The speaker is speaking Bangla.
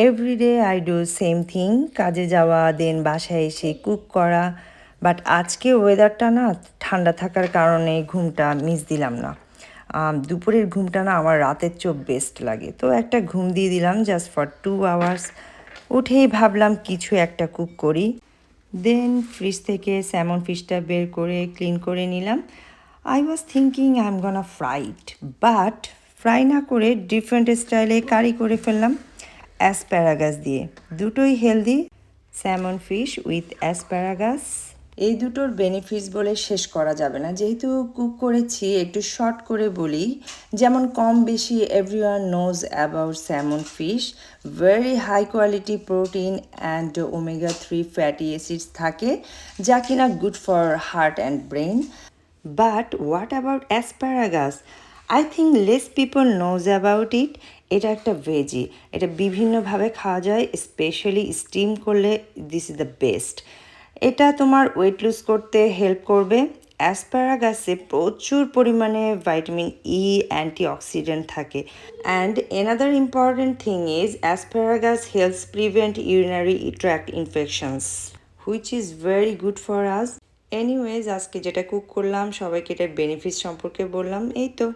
Everyday I do same thing, কাজে যাওয়া দেন বাসায় এসে কুক করা। বাট আজকে ওয়েদারটা না ঠান্ডা থাকার কারণে ঘুমটা মিস দিলাম না। দুপুরের ঘুমটা না আমার রাতের চেয়েও বেস্ট লাগে, তো একটা ঘুম দিয়ে দিলাম জাস্ট ফর 2 আওয়ার্স। উঠেই ভাবলাম কিছু একটা কুক করি। দেন ফ্রিজ থেকে স্যামন ফিশটা বের করে ক্লিন করে নিলাম। I was thinking I am গনা fry it, but fry না করে ডিফারেন্ট স্টাইলে কারি করে ফেললাম অ্যাসপ্যারাগাস দিয়ে। দুটোই healthy, salmon fish with asparagus. এই দুটোর বেনিফিটস বলে শেষ করা যাবে না, যেহেতু কুক করেছি একটু শর্ট করে বলি। যেমন কম বেশি everyone knows about salmon fish, very high quality protein and omega 3 fatty acids থাকে, যা কিনা good for heart and brain. But what about asparagus? I think less people knows about it. এটা একটা ভেজি, এটা বিভিন্নভাবে খাওয়া যায়, স্পেশালি স্টিম করলে দিস ইজ দ্য বেস্ট। এটা তোমার ওয়েট লুজ করতে হেল্প করবে। অ্যাসপ্যারাগাসে প্রচুর পরিমাণে ভাইটামিন ই অ্যান্টিঅক্সিডেন্ট থাকে। And another important thing is asparagus helps prevent urinary tract infections, which is very good for us. Anyways, আজকে যেটা কুক করলাম সবাইকে এটার বেনিফিট সম্পর্কে বললাম, এই তো।